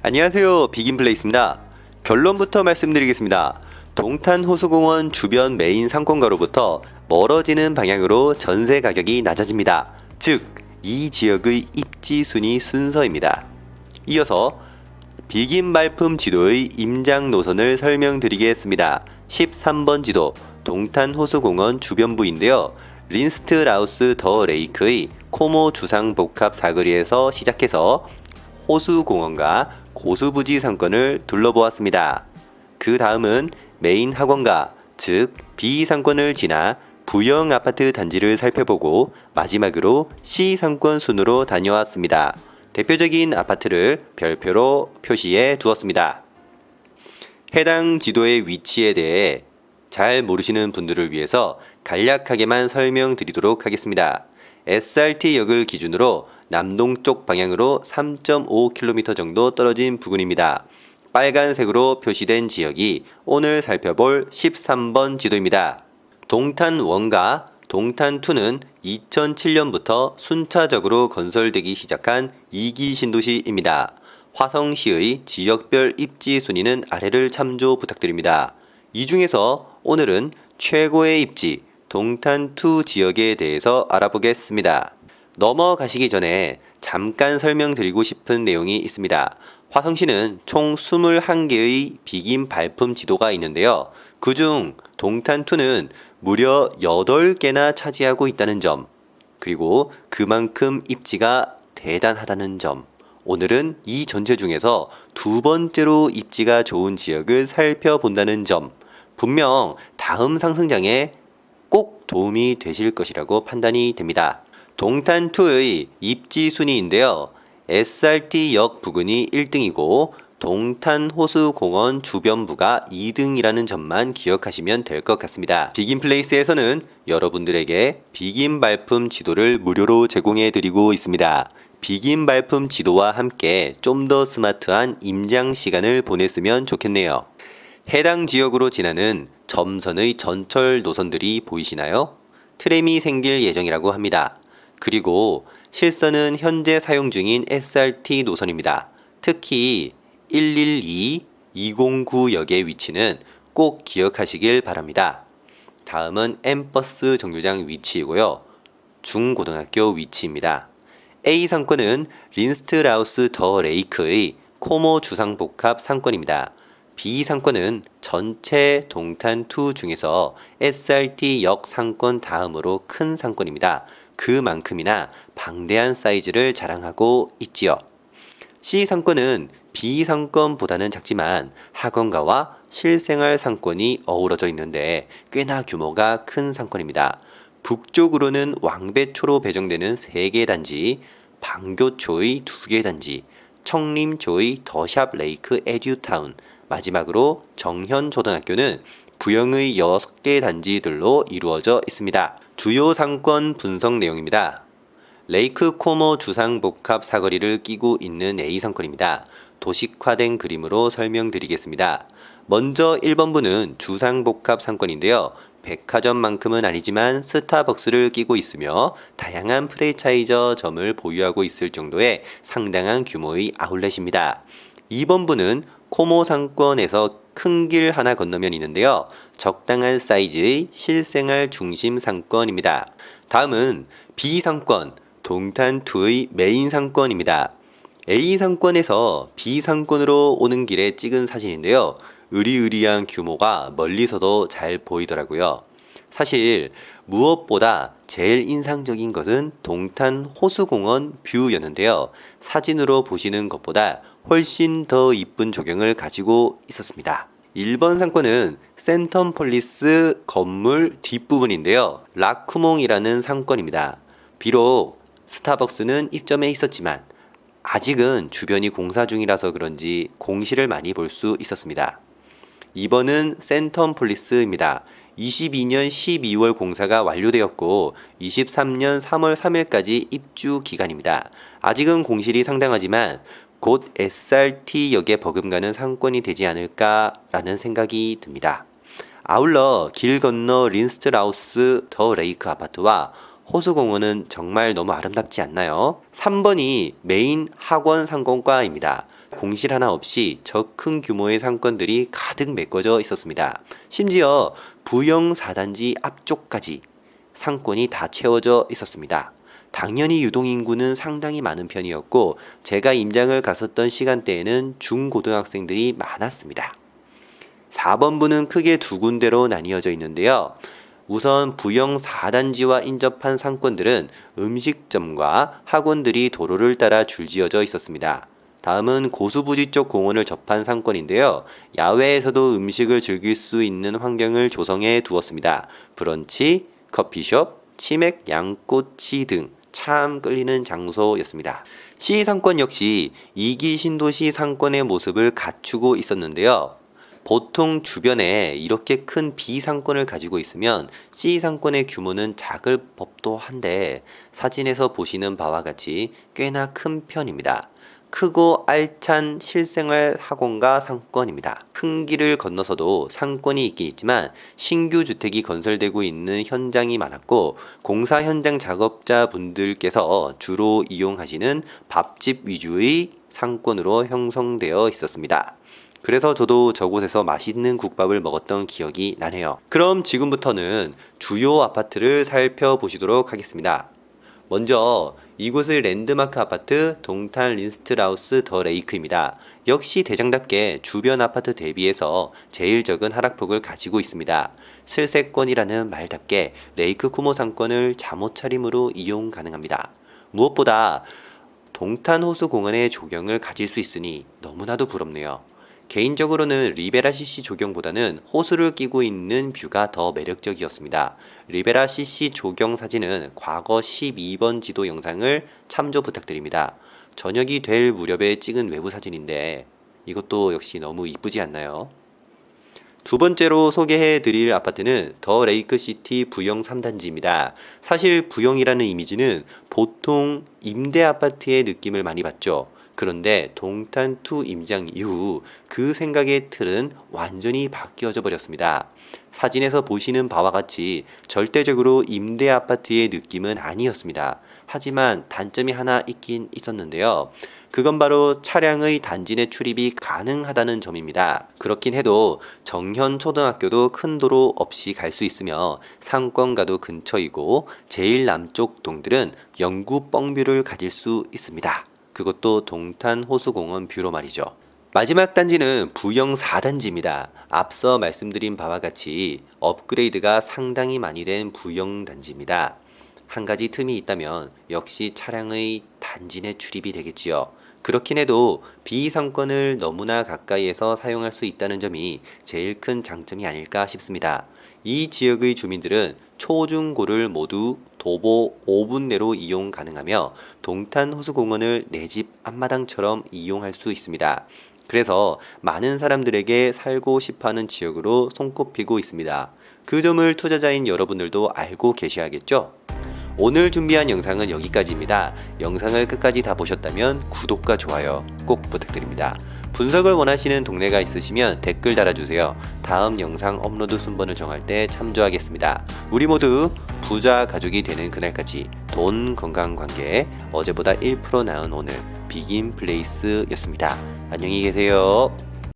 안녕하세요, 비긴플레이스입니다. 결론부터 말씀드리겠습니다. 동탄호수공원 주변 메인 상권가로부터 멀어지는 방향으로 전세 가격이 낮아집니다. 즉, 이 지역의 입지 순위 순서입니다. 이어서 비긴 발품 지도의 임장 노선을 설명드리겠습니다. 13번 지도 동탄호수공원 주변부인데요. 린스트라우스 더 레이크의 코모 주상복합 사거리에서 시작해서 호수공원과 고수부지 상권을 둘러보았습니다. 그 다음은 메인 학원가, 즉 B상권을 지나 부영 아파트 단지를 살펴보고 마지막으로 C상권 순으로 다녀왔습니다. 대표적인 아파트를 별표로 표시해 두었습니다. 해당 지도의 위치에 대해 잘 모르시는 분들을 위해서 간략하게만 설명드리도록 하겠습니다. SRT역을 기준으로 남동쪽 방향으로 3.5km 정도 떨어진 부근입니다. 빨간색으로 표시된 지역이 오늘 살펴볼 13번 지도입니다. 동탄1과 동탄2는 2007년부터 순차적으로 건설되기 시작한 2기 신도시입니다. 화성시의 지역별 입지 순위는 아래를 참조 부탁드립니다. 이 중에서 오늘은 최고의 입지 동탄2 지역에 대해서 알아보겠습니다. 넘어가시기 전에 잠깐 설명드리고 싶은 내용이 있습니다. 화성시는 총 21개의 비긴 발품 지도가 있는데요. 그중 동탄2는 무려 8개나 차지하고 있다는 점, 그리고 그만큼 입지가 대단하다는 점, 오늘은 이 전체 중에서 두 번째로 입지가 좋은 지역을 살펴본다는 점, 분명 다음 상승장에 꼭 도움이 되실 것이라고 판단이 됩니다. 동탄2의 입지 순위인데요. SRT역 부근이 1등이고 동탄호수공원 주변부가 2등이라는 점만 기억하시면 될 것 같습니다. 비긴플레이스에서는 여러분들에게 비긴 발품 지도를 무료로 제공해 드리고 있습니다. 비긴 발품 지도와 함께 좀 더 스마트한 임장 시간을 보냈으면 좋겠네요. 해당 지역으로 지나는 점선의 전철 노선들이 보이시나요? 트램이 생길 예정이라고 합니다. 그리고 실선은 현재 사용 중인 SRT 노선입니다. 특히 112, 209역의 위치는 꼭 기억하시길 바랍니다. 다음은 M버스 정류장 위치이고요. 중고등학교 위치입니다. A상권은 린스트라우스 더 레이크의 코모 주상복합 상권입니다. B상권은 전체 동탄2 중에서 SRT역 상권 다음으로 큰 상권입니다. 그만큼이나 방대한 사이즈를 자랑하고 있지요. C상권은 B상권보다는 작지만 학원가와 실생활 상권이 어우러져 있는데 꽤나 규모가 큰 상권입니다. 북쪽으로는 왕배초로 배정되는 3개 단지, 방교초의 2개 단지, 청림초의 더샵 레이크 에듀타운, 마지막으로 정현초등학교는 부영의 6개 단지들로 이루어져 있습니다. 주요 상권 분석 내용입니다. 레이크 코모 주상복합 사거리를 끼고 있는 A상권입니다. 도식화된 그림으로 설명드리겠습니다. 먼저 1번부는 주상복합 상권인데요. 백화점만큼은 아니지만 스타벅스를 끼고 있으며 다양한 프랜차이저점을 보유하고 있을 정도의 상당한 규모의 아울렛입니다. 2번부는 코모 상권에서 큰 길 하나 건너면 있는데요. 적당한 사이즈의 실생활 중심 상권입니다. 다음은 B상권, 동탄2의 메인 상권입니다. A상권에서 B상권으로 오는 길에 찍은 사진인데요. 으리으리한 규모가 멀리서도 잘 보이더라고요. 사실 무엇보다 제일 인상적인 것은 동탄 호수공원 뷰였는데요. 사진으로 보시는 것보다 훨씬 더 이쁜 조경을 가지고 있었습니다. 1번 상권은 센텀폴리스 건물 뒷부분인데요. 라쿠몽이라는 상권입니다. 비록 스타벅스는 입점해 있었지만 아직은 주변이 공사 중이라서 그런지 공시를 많이 볼 수 있었습니다. 2번은 센텀폴리스입니다. 22년 12월 공사가 완료되었고 23년 3월 3일까지 입주 기간입니다. 아직은 공실이 상당하지만 곧 SRT역에 버금가는 상권이 되지 않을까라는 생각이 듭니다. 아울러 길 건너 린스트라우스 더 레이크 아파트와 호수공원은 정말 너무 아름답지 않나요? 3번이 메인 학원 상권과입니다. 공실 하나 없이 저 큰 규모의 상권들이 가득 메꿔져 있었습니다. 심지어 부영 4단지 앞쪽까지 상권이 다 채워져 있었습니다. 당연히 유동인구는 상당히 많은 편이었고 제가 임장을 갔었던 시간대에는 중고등학생들이 많았습니다. 4번부는 크게 두 군데로 나뉘어져 있는데요. 우선 부영 4단지와 인접한 상권들은 음식점과 학원들이 도로를 따라 줄지어져 있었습니다. 다음은 고수부지 쪽 공원을 접한 상권인데요. 야외에서도 음식을 즐길 수 있는 환경을 조성해 두었습니다. 브런치, 커피숍, 치맥, 양꼬치 등 참 끌리는 장소였습니다. C상권 역시 2기 신도시 상권의 모습을 갖추고 있었는데요. 보통 주변에 이렇게 큰 B상권을 가지고 있으면 C상권의 규모는 작을 법도 한데 사진에서 보시는 바와 같이 꽤나 큰 편입니다. 크고 알찬 실생활 학원가 상권입니다. 큰 길을 건너서도 상권이 있긴 있지만 신규 주택이 건설되고 있는 현장이 많았고 공사 현장 작업자분들께서 주로 이용하시는 밥집 위주의 상권으로 형성되어 있었습니다. 그래서 저도 저곳에서 맛있는 국밥을 먹었던 기억이 나네요. 그럼 지금부터는 주요 아파트를 살펴보시도록 하겠습니다. 먼저 이곳의 랜드마크 아파트 동탄 린스트라우스 더 레이크입니다. 역시 대장답게 주변 아파트 대비해서 제일 적은 하락폭을 가지고 있습니다. 슬세권이라는 말답게 레이크 코모 상권을 잠옷 차림으로 이용 가능합니다. 무엇보다 동탄 호수공원의 조경을 가질 수 있으니 너무나도 부럽네요. 개인적으로는 리베라 CC 조경보다는 호수를 끼고 있는 뷰가 더 매력적이었습니다. 리베라 CC 조경 사진은 과거 12번 지도 영상을 참조 부탁드립니다. 저녁이 될 무렵에 찍은 외부 사진인데 이것도 역시 너무 이쁘지 않나요? 두 번째로 소개해 드릴 아파트는 더 레이크시티 부영 3단지입니다. 사실 부영이라는 이미지는 보통 임대 아파트의 느낌을 많이 받죠. 그런데 동탄2 임장 이후 그 생각의 틀은 완전히 바뀌어져 버렸습니다. 사진에서 보시는 바와 같이 절대적으로 임대 아파트의 느낌은 아니었습니다. 하지만 단점이 하나 있긴 있었는데요. 그건 바로 차량의 단지 내 출입이 가능하다는 점입니다. 그렇긴 해도 정현 초등학교도 큰 도로 없이 갈 수 있으며 상권가도 근처이고 제일 남쪽 동들은 영구 뻥뷰를 가질 수 있습니다. 그것도 동탄 호수공원 뷰로 말이죠. 마지막 단지는 부영 4단지입니다. 앞서 말씀드린 바와 같이 업그레이드가 상당히 많이 된 부영 단지입니다. 한 가지 틈이 있다면 역시 차량의 단지 내 출입이 되겠지요. 그렇긴 해도 B상권을 너무나 가까이에서 사용할 수 있다는 점이 제일 큰 장점이 아닐까 싶습니다. 이 지역의 주민들은 초중고를 모두 도보 5분 내로 이용 가능하며 동탄 호수공원을 내 집 앞마당처럼 이용할 수 있습니다. 그래서 많은 사람들에게 살고 싶어하는 지역으로 손꼽히고 있습니다. 그 점을 투자자인 여러분들도 알고 계셔야겠죠? 오늘 준비한 영상은 여기까지입니다. 영상을 끝까지 다 보셨다면 구독과 좋아요 꼭 부탁드립니다. 분석을 원하시는 동네가 있으시면 댓글 달아주세요. 다음 영상 업로드 순번을 정할 때 참조하겠습니다. 우리 모두 부자 가족이 되는 그날까지 돈, 건강, 관계 어제보다 1% 나은 오늘 비긴 플레이스였습니다. 안녕히 계세요.